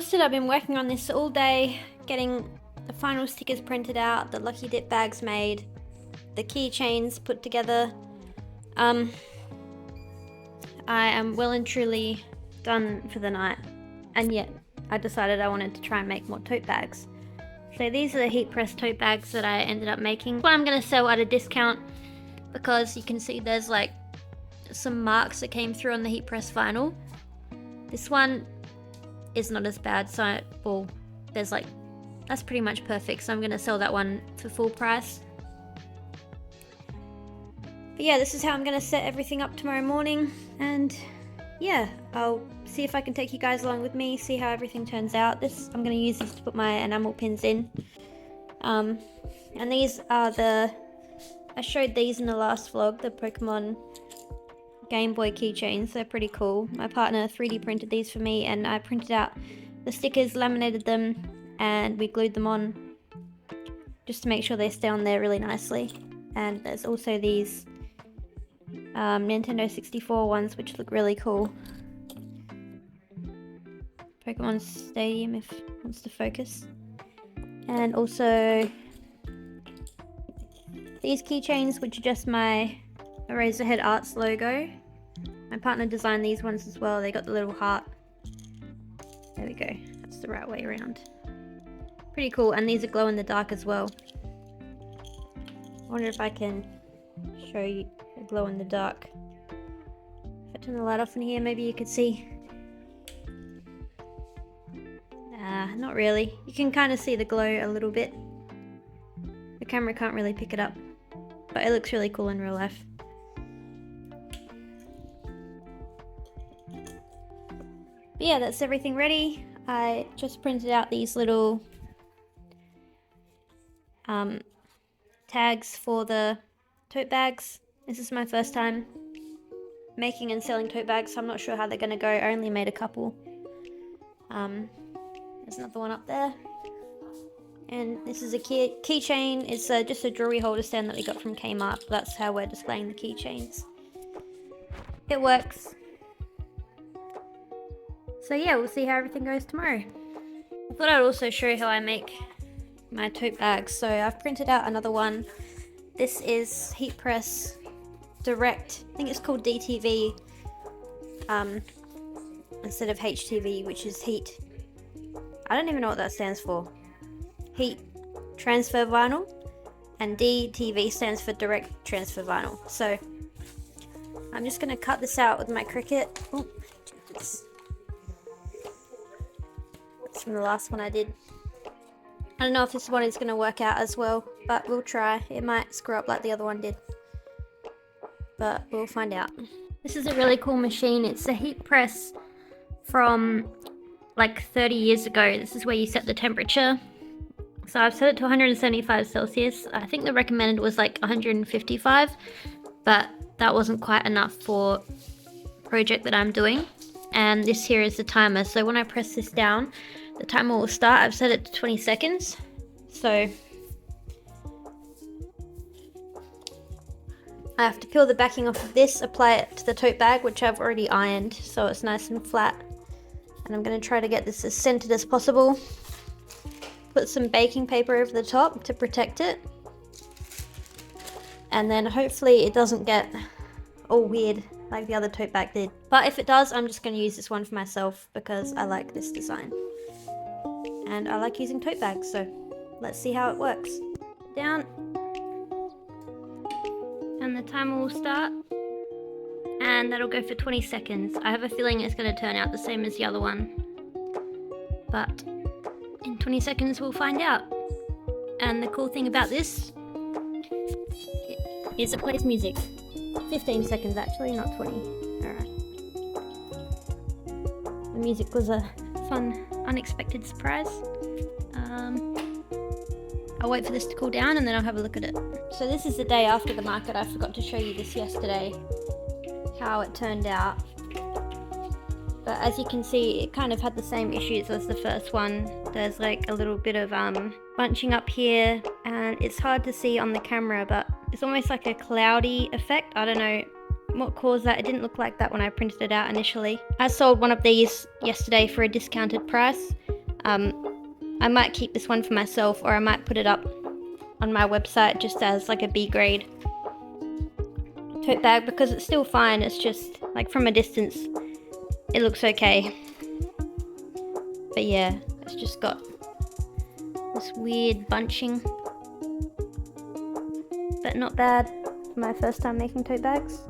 exhausted. I've been working on this all day, getting the final stickers printed out, the lucky dip bags made, the keychains put together. I am well and truly done for the night, and yet I decided I wanted to try and make more tote bags. So these are the heat press tote bags that I ended up making. One I'm going to sell at a discount because you can see there's like some marks that came through on the heat press vinyl. This one is not as bad, so well, there's like, that's pretty much perfect, so I'm going to sell that one for full price. But yeah, this is how I'm going to set everything up tomorrow morning, and yeah, I'll see if I can take you guys along with me, see how everything turns out. I'm going to use this to put my enamel pins in. And these are I showed these in the last vlog, the Pokemon Game Boy keychains. They're pretty cool. My partner 3D printed these for me, and I printed out the stickers, laminated them, and we glued them on just to make sure they stay on there really nicely. And there's also these Nintendo 64 ones which look really cool. Pokemon Stadium, if it wants to focus. And also these keychains, which are just my Eraserhead Arts logo. My partner designed these ones as well. They got the little heart. There we go. That's the right way around. Pretty cool. And these are glow in the dark as well. I wonder if I can show you the glow in the dark. If I turn the light off in here, maybe you could see. Nah, not really. You can kind of see the glow a little bit. The camera can't really pick it up, but it looks really cool in real life. But yeah, that's everything ready. I just printed out these little tags for the tote bags. This is my first time making and selling tote bags, so I'm not sure how they're going to go. I only made a couple. There's another one up there. And this is a keychain. It's just a jewelry holder stand that we got from Kmart. That's how we're displaying the keychains. It works. So yeah, we'll see how everything goes tomorrow. I thought I'd also show how I make my tote bags. So I've printed out another one. This is heat press direct. I think it's called DTV instead of HTV, which is heat. I don't even know what that stands for. Heat transfer vinyl, and DTV stands for direct transfer vinyl. So I'm just going to cut this out with my Cricut. Ooh, that's from the last one I did. I don't know if this one is going to work out as well, but we'll try. It might screw up like the other one did, but we'll find out. This is a really cool machine. It's a heat press from like 30 years ago. This is where you set the temperature. So I've set it to 175 Celsius. I think the recommended was like 155, but that wasn't quite enough for the project that I'm doing. And this here is the timer. So when I press this down, the timer will start. I've set it to 20 seconds. So I have to peel the backing off of this, apply it to the tote bag, which I've already ironed, so it's nice and flat. And I'm going to try to get this as centered as possible. Put some baking paper over the top to protect it. And then hopefully it doesn't get all weird like the other tote bag did. But if it does, I'm just going to use this one for myself because I like this design. And I like using tote bags, so let's see how it works. Down. And the timer will start. And that'll go for 20 seconds. I have a feeling it's going to turn out the same as the other one. But in 20 seconds we'll find out. And the cool thing about this is it plays music. 15 seconds actually, not 20. Alright. The music was a fun, unexpected surprise. I'll wait for this to cool down and then I'll have a look at it. So this is the day after the market. I forgot to show you this yesterday, how it turned out. But as you can see, it kind of had the same issues as the first one. There's like a little bit of bunching up here, and it's hard to see on the camera, but it's almost like a cloudy effect. I don't know what caused that. It didn't look like that when I printed it out initially. I sold one of these yesterday for a discounted price. I might keep this one for myself, or I might put it up on my website just as like a B grade tote bag, because it's still fine. It's just like from a distance it looks okay, but yeah, it's just got this weird bunching, but not bad for my first time making tote bags.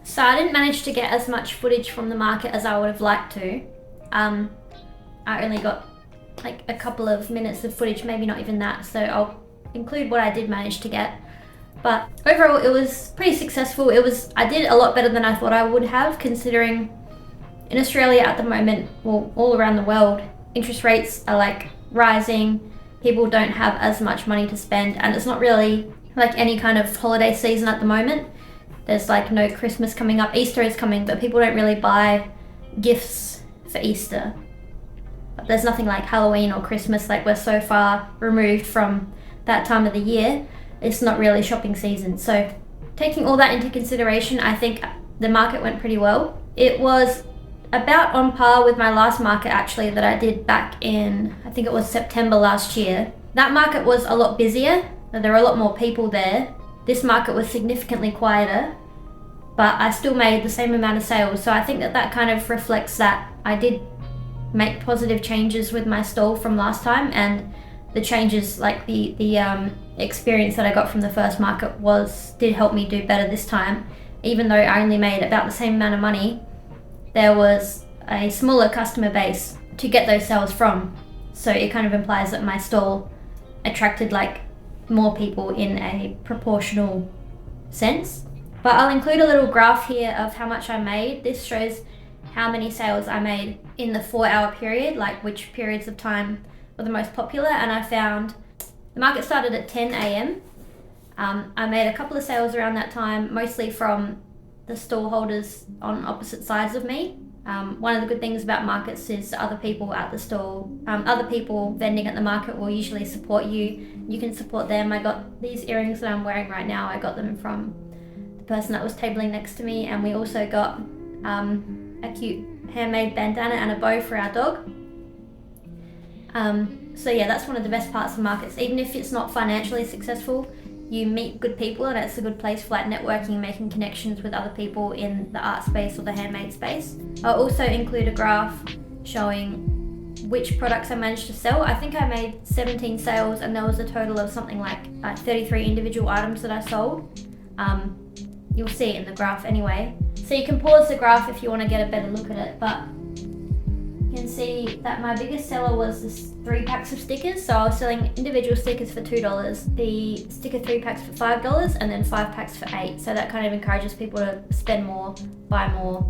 So I didn't manage to get as much footage from the market as I would have liked to. I only got like a couple of minutes of footage, maybe not even that, so I'll include what I did manage to get. But overall it was pretty successful. I did a lot better than I thought I would have, considering in Australia at the moment, well, all around the world, interest rates are like rising, people don't have as much money to spend, and it's not really like any kind of holiday season at the moment. There's like no Christmas coming up. Easter is coming, but people don't really buy gifts for Easter. There's nothing like Halloween or Christmas, like we're so far removed from that time of the year. It's not really shopping season. So taking all that into consideration, I think the market went pretty well. It was about on par with my last market actually that I did back in, I think it was September last year. That market was a lot busier. There were a lot more people there. This market was significantly quieter, but I still made the same amount of sales. So I think that kind of reflects that I did make positive changes with my stall from last time, and the changes, like the experience that I got from the first market did help me do better this time. Even though I only made about the same amount of money, there was a smaller customer base to get those sales from. So it kind of implies that my stall attracted like more people in a proportional sense. But I'll include a little graph here of how much I made. This shows how many sales I made in the 4-hour period, like which periods of time were the most popular. And I found the market started at 10 a.m. I made a couple of sales around that time, mostly from the stall holders on opposite sides of me. One of the good things about markets is other people at the stall, other people vending at the market will usually support you. You can support them. I got these earrings that I'm wearing right now. I got them from the person that was tabling next to me, and we also got a cute handmade bandana and a bow for our dog. So yeah, that's one of the best parts of markets. Even if it's not financially successful, you meet good people, and it's a good place for like networking, making connections with other people in the art space or the handmade space. I'll also include a graph showing which products I managed to sell. I think I made 17 sales, and there was a total of something like 33 individual items that I sold. You'll see it in the graph anyway. So you can pause the graph if you want to get a better look at it, but you can see that my biggest seller was this 3 packs of stickers. So I was selling individual stickers for $2, the sticker 3 packs for $5, and then 5 packs for $8. So that kind of encourages people to spend more, buy more,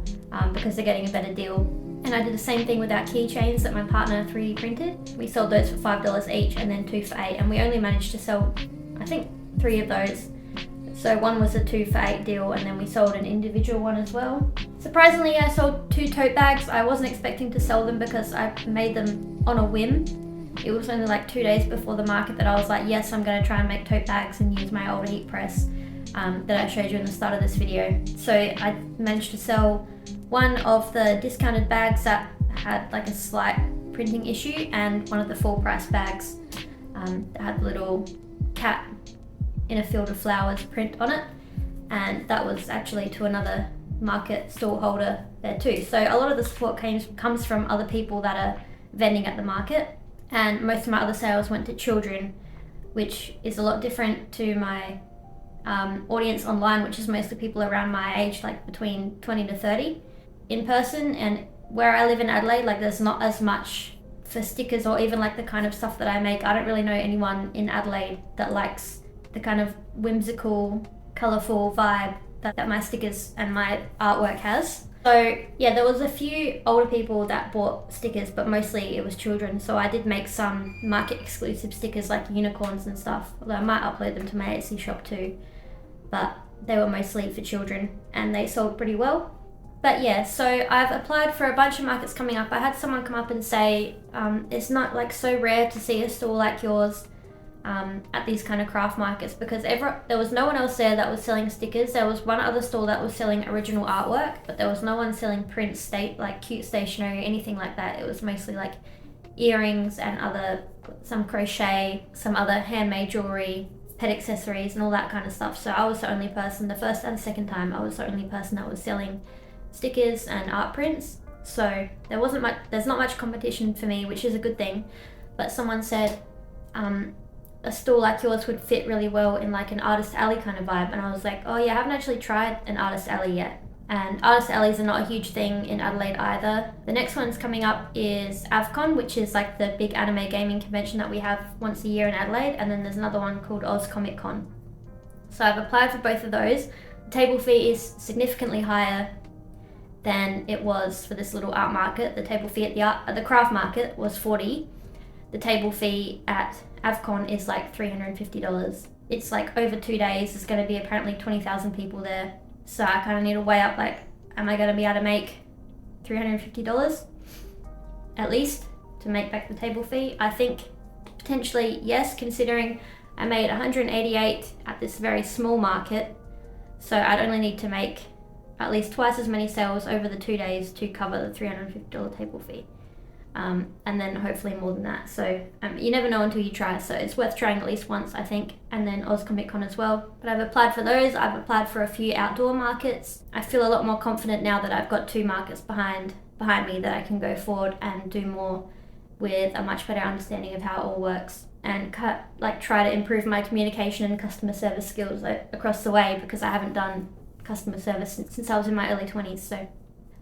because they're getting a better deal. And I did the same thing with our keychains that my partner 3D printed. We sold those for $5 each, and then 2 for $8, and we only managed to sell, I think, 3 of those. So one was a 2 for $8 deal, and then we sold an individual one as well. Surprisingly, I sold 2 tote bags. I wasn't expecting to sell them because I made them on a whim. It was only like 2 days before the market that I was like, yes, I'm going to try and make tote bags and use my old heat press that I showed you in the start of this video. So I managed to sell one of the discounted bags that had like a slight printing issue, and one of the full price bags that had the little cat in a field of flowers print on it, and that was actually to another market stall holder there too. So a lot of the support comes from other people that are vending at the market, and most of my other sales went to children, which is a lot different to my audience online, which is mostly people around my age, like between 20 to 30. In person, and where I live in Adelaide, like there's not as much for stickers or even like the kind of stuff that I make. I don't really know anyone in Adelaide that likes the kind of whimsical, colourful vibe that my stickers and my artwork has. So yeah, there was a few older people that bought stickers, but mostly it was children. So I did make some market exclusive stickers like unicorns and stuff, although I might upload them to my Etsy shop too. But they were mostly for children and they sold pretty well. But yeah, so I've applied for a bunch of markets coming up. I had someone come up and say, it's not like so rare to see a store like yours at these kind of craft markets, because there was no one else there that was selling stickers. There was one other store that was selling original artwork, but there was no one selling prints, like cute stationery, anything like that. It was mostly like earrings and some crochet, some other handmade jewelry, pet accessories and all that kind of stuff. So I was the only person, the first and second time, I was the only person that was selling stickers and art prints. So there's not much competition for me, which is a good thing. But someone said, a store like yours would fit really well in like an artist alley kind of vibe, and I was like, oh yeah, I haven't actually tried an artist alley yet. And artist alleys are not a huge thing in Adelaide either. The next one's coming up is AvCon, which is like the big anime gaming convention that we have once a year in Adelaide, and then there's another one called Oz Comic Con. So I've applied for both of those. The table fee is significantly higher than it was for this little art market. The table fee at the craft market was $40. The table fee at AvCon is like $350. It's like over 2 days. There's going to be apparently 20,000 people there. So I kind of need to weigh up, like, am I going to be able to make $350 at least to make back the table fee? I think potentially yes, considering I made 188 at this very small market. So I'd only need to make at least twice as many sales over the 2 days to cover the $350 table fee. And then hopefully more than that. So you never know until you try, so it's worth trying at least once, I think. And then Oz Comic Con as well. But I've applied for those. I've applied for a few outdoor markets. I feel a lot more confident now that I've got 2 markets behind me that I can go forward and do more with a much better understanding of how it all works, and try to improve my communication and customer service skills across the way, because I haven't done customer service since I was in my early 20s. So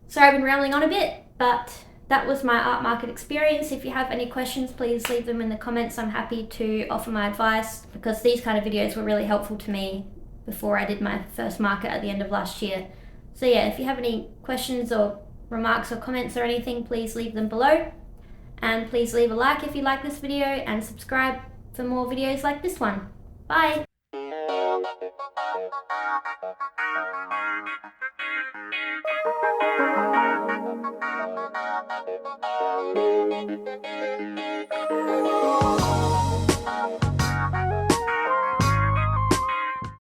sorry I've been rambling on a bit, but that was my art market experience. If you have any questions, please leave them in the comments. I'm happy to offer my advice, because these kind of videos were really helpful to me before I did my first market at the end of last year. So yeah, if you have any questions or remarks or comments or anything, please leave them below. And please leave a like if you like this video, and subscribe for more videos like this one. Bye!